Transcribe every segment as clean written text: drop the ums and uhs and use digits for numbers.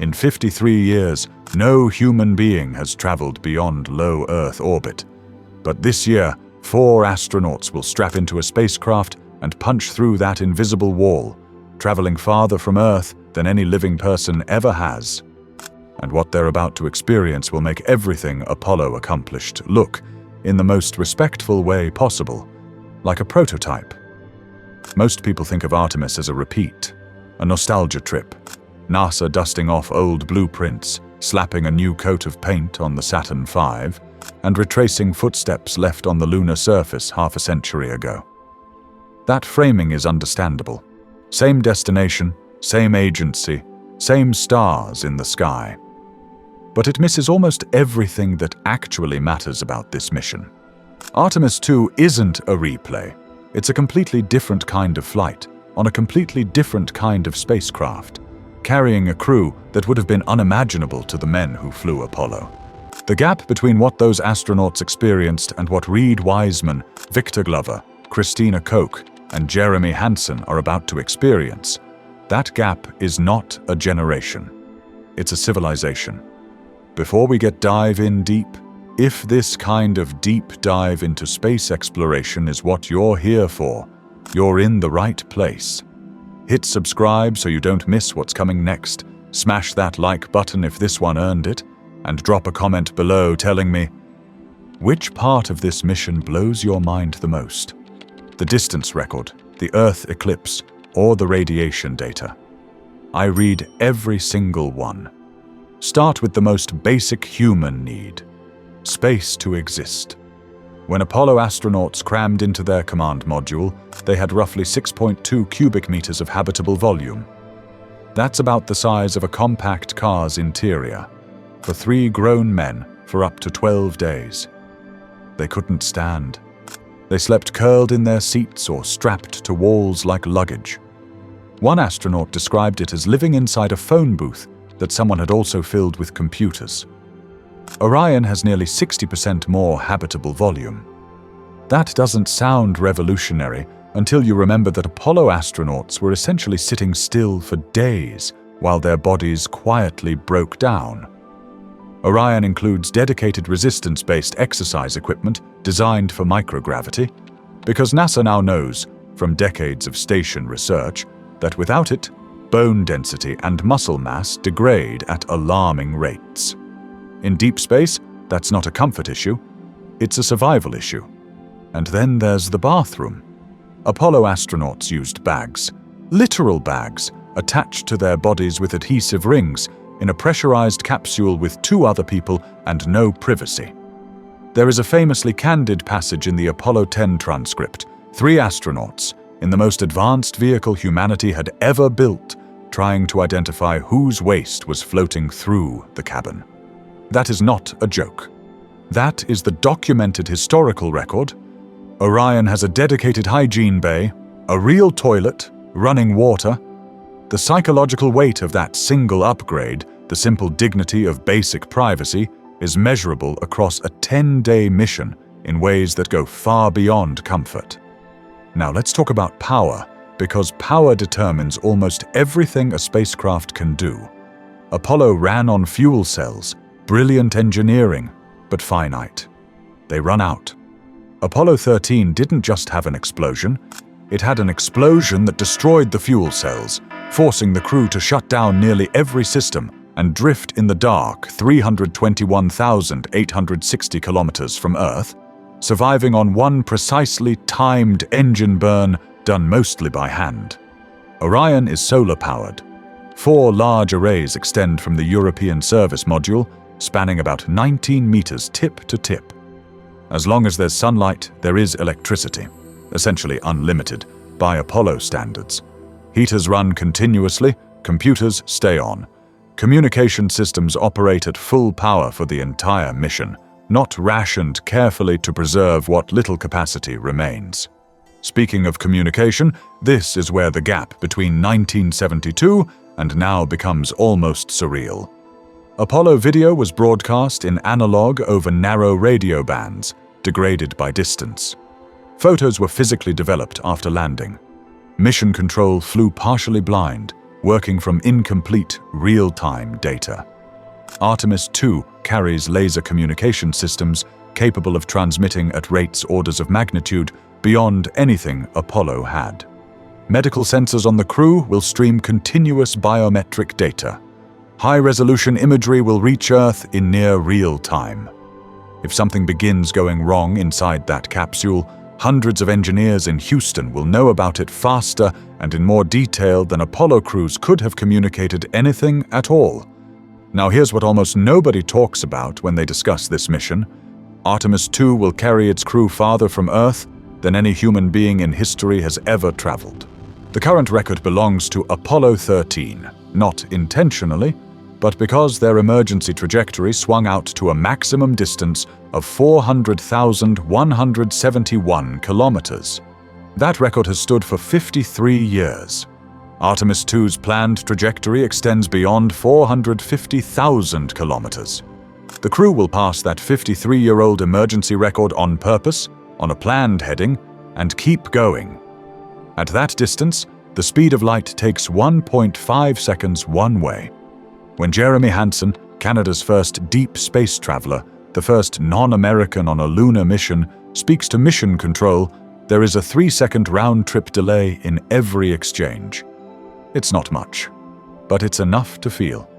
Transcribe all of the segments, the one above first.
In 53 years, no human being has traveled beyond low Earth orbit. But this year, 4 astronauts will strap into a spacecraft and punch through that invisible wall, traveling farther from Earth than any living person ever has. And what they're about to experience will make everything Apollo accomplished look, in the most respectful way possible, like a prototype. Most people think of Artemis as a repeat, a nostalgia trip, NASA dusting off old blueprints, slapping a new coat of paint on the Saturn V, and retracing footsteps left on the lunar surface half a century ago. That framing is understandable. Same destination, same agency, same stars in the sky. But it misses almost everything that actually matters about this mission. Artemis II isn't a replay. It's a completely different kind of flight, on a completely different kind of spacecraft, carrying a crew that would have been unimaginable to the men who flew Apollo. The gap between what those astronauts experienced and what Reid Wiseman, Victor Glover, Christina Koch, and Jeremy Hansen are about to experience, that gap is not a generation. It's a civilization. Before we dive in deep, if this kind of deep dive into space exploration is what you're here for, you're in the right place. Hit subscribe so you don't miss what's coming next, smash that like button if this one earned it, and drop a comment below telling me, which part of this mission blows your mind the most? The distance record, the Earth eclipse, or the radiation data? I read every single one. Start with the most basic human need: space to exist. When Apollo astronauts crammed into their command module, they had roughly 6.2 cubic meters of habitable volume. That's about the size of a compact car's interior, for 3 grown men for up to 12 days. They couldn't stand. They slept curled in their seats or strapped to walls like luggage. One astronaut described it as living inside a phone booth that someone had also filled with computers. Orion has nearly 60% more habitable volume. That doesn't sound revolutionary until you remember that Apollo astronauts were essentially sitting still for days while their bodies quietly broke down. Orion includes dedicated resistance-based exercise equipment designed for microgravity, because NASA now knows, from decades of station research, that without it, bone density and muscle mass degrade at alarming rates. In deep space, that's not a comfort issue, it's a survival issue. And then there's the bathroom. Apollo astronauts used bags, literal bags, attached to their bodies with adhesive rings, in a pressurized capsule with 2 other people and no privacy. There is a famously candid passage in the Apollo 10 transcript, 3 astronauts, in the most advanced vehicle humanity had ever built, trying to identify whose waste was floating through the cabin. That is not a joke. That is the documented historical record. Orion has a dedicated hygiene bay, a real toilet, running water. The psychological weight of that single upgrade, the simple dignity of basic privacy, is measurable across a 10-day mission in ways that go far beyond comfort. Now let's talk about power, because power determines almost everything a spacecraft can do. Apollo ran on fuel cells, brilliant engineering, but finite. They run out. Apollo 13 didn't just have an explosion, it had an explosion that destroyed the fuel cells, forcing the crew to shut down nearly every system and drift in the dark 321,860 kilometers from Earth, surviving on one precisely timed engine burn done mostly by hand. Orion is solar-powered. 4 large arrays extend from the European service module, spanning about 19 meters tip to tip. As long as there's sunlight, there is electricity, essentially unlimited, by Apollo standards. Heaters run continuously, computers stay on. Communication systems operate at full power for the entire mission, not rationed carefully to preserve what little capacity remains. Speaking of communication, this is where the gap between 1972 and now becomes almost surreal. Apollo video was broadcast in analog over narrow radio bands, degraded by distance. Photos were physically developed after landing. Mission control flew partially blind, working from incomplete, real-time data. Artemis II carries laser communication systems capable of transmitting at rates orders of magnitude beyond anything Apollo had. Medical sensors on the crew will stream continuous biometric data. High-resolution imagery will reach Earth in near real time. If something begins going wrong inside that capsule, hundreds of engineers in Houston will know about it faster and in more detail than Apollo crews could have communicated anything at all. Now here's what almost nobody talks about when they discuss this mission. Artemis II will carry its crew farther from Earth than any human being in history has ever traveled. The current record belongs to Apollo 13, not intentionally, but because their emergency trajectory swung out to a maximum distance of 400,171 kilometers. That record has stood for 53 years. Artemis II's planned trajectory extends beyond 450,000 kilometers. The crew will pass that 53-year-old emergency record on purpose, on a planned heading, and keep going. At that distance, the speed of light takes 1.5 seconds one way. When Jeremy Hansen, Canada's first deep space traveler, the first non-American on a lunar mission, speaks to mission control, there is a 3-second round-trip delay in every exchange. It's not much, but it's enough to feel.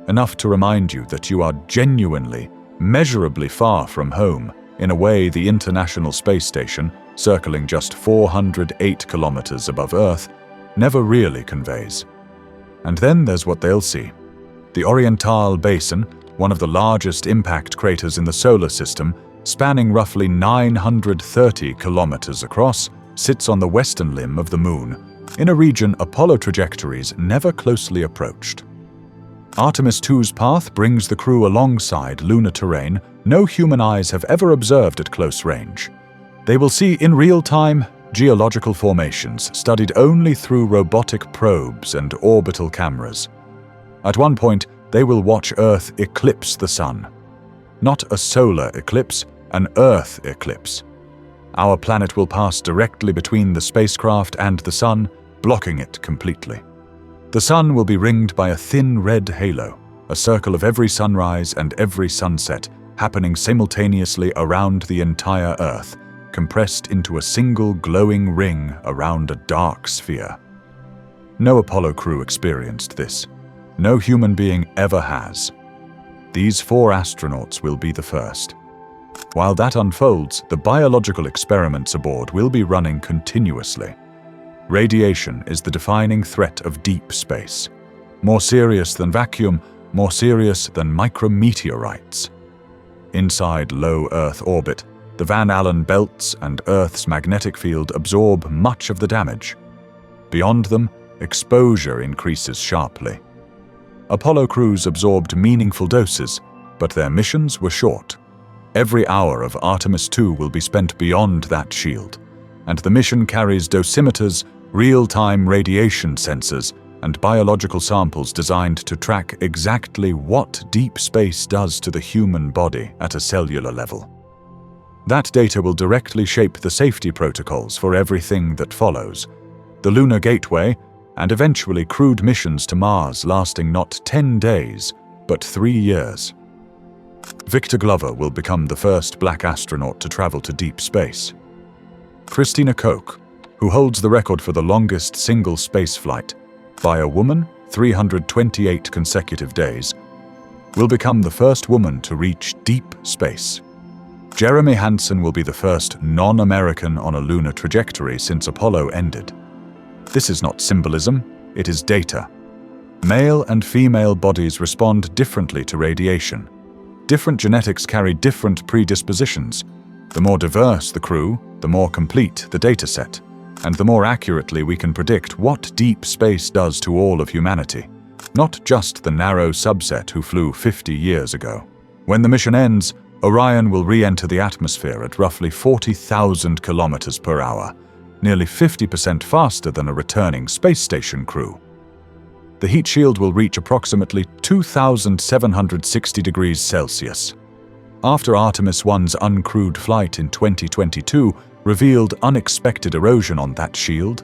Enough to remind you that you are genuinely, measurably far from home in a way the International Space Station, circling just 408 kilometers above Earth, never really conveys. And then there's what they'll see. The Oriental Basin, one of the largest impact craters in the solar system, spanning roughly 930 kilometers across, sits on the western limb of the Moon, in a region Apollo trajectories never closely approached. Artemis II's path brings the crew alongside lunar terrain no human eyes have ever observed at close range. They will see in real time geological formations studied only through robotic probes and orbital cameras. At one point, they will watch Earth eclipse the Sun. Not a solar eclipse, an Earth eclipse. Our planet will pass directly between the spacecraft and the Sun, blocking it completely. The Sun will be ringed by a thin red halo, a circle of every sunrise and every sunset, happening simultaneously around the entire Earth, compressed into a single glowing ring around a dark sphere. No Apollo crew experienced this. No human being ever has. These 4 astronauts will be the first. While that unfolds, the biological experiments aboard will be running continuously. Radiation is the defining threat of deep space. More serious than vacuum, more serious than micrometeorites. Inside low Earth orbit, the Van Allen belts and Earth's magnetic field absorb much of the damage. Beyond them, exposure increases sharply. Apollo crews absorbed meaningful doses, but their missions were short. Every hour of Artemis II will be spent beyond that shield, and the mission carries dosimeters, real-time radiation sensors, and biological samples designed to track exactly what deep space does to the human body at a cellular level. That data will directly shape the safety protocols for everything that follows. The Lunar Gateway, and eventually crewed missions to Mars lasting not 10 days, but 3 years. Victor Glover will become the first black astronaut to travel to deep space. Christina Koch, who holds the record for the longest single spaceflight, by a woman, 328 consecutive days, will become the first woman to reach deep space. Jeremy Hansen will be the first non-American on a lunar trajectory since Apollo ended. This is not symbolism, it is data. Male and female bodies respond differently to radiation. Different genetics carry different predispositions. The more diverse the crew, the more complete the dataset, and the more accurately we can predict what deep space does to all of humanity, not just the narrow subset who flew 50 years ago. When the mission ends, Orion will re-enter the atmosphere at roughly 40,000 kilometers per hour, nearly 50% faster than a returning space station crew. The heat shield will reach approximately 2,760 degrees Celsius. After Artemis I's uncrewed flight in 2022 revealed unexpected erosion on that shield,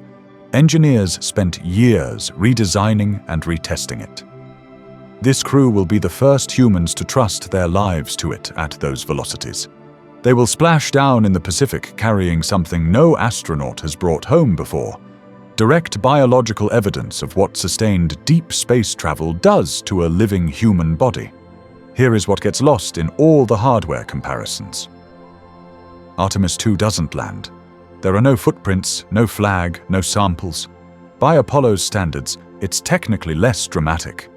Engineers spent years redesigning and retesting it. This crew will be the first humans to trust their lives to it at those velocities. They will splash down in the Pacific carrying something no astronaut has brought home before. Direct biological evidence of what sustained deep space travel does to a living human body. Here is what gets lost in all the hardware comparisons. Artemis II doesn't land. There are no footprints, no flag, no samples. By Apollo's standards, it's technically less dramatic.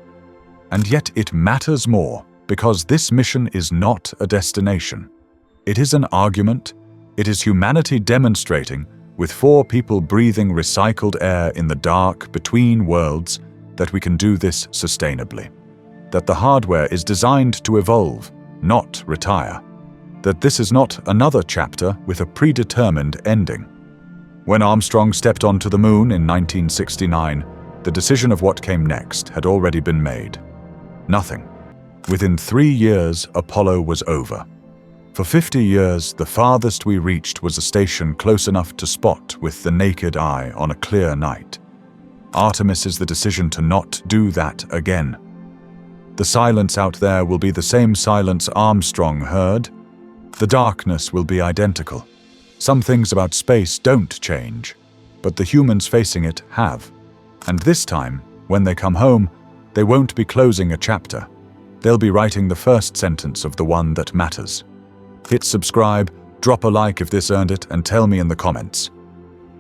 And yet it matters more, because this mission is not a destination. It is an argument. It is humanity demonstrating, with 4 people breathing recycled air in the dark between worlds, that we can do this sustainably. That the hardware is designed to evolve, not retire. That this is not another chapter with a predetermined ending. When Armstrong stepped onto the moon in 1969, the decision of what came next had already been made. Nothing. Within 3 years, Apollo was over. For 50 years, the farthest we reached was a station close enough to spot with the naked eye on a clear night. Artemis is the decision to not do that again. The silence out there will be the same silence Armstrong heard. The darkness will be identical. Some things about space don't change, but the humans facing it have. And this time, when they come home, they won't be closing a chapter. They'll be writing the first sentence of the one that matters. Hit subscribe, drop a like if this earned it, and tell me in the comments.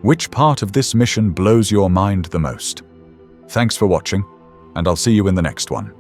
Which part of this mission blows your mind the most? Thanks for watching, and I'll see you in the next one.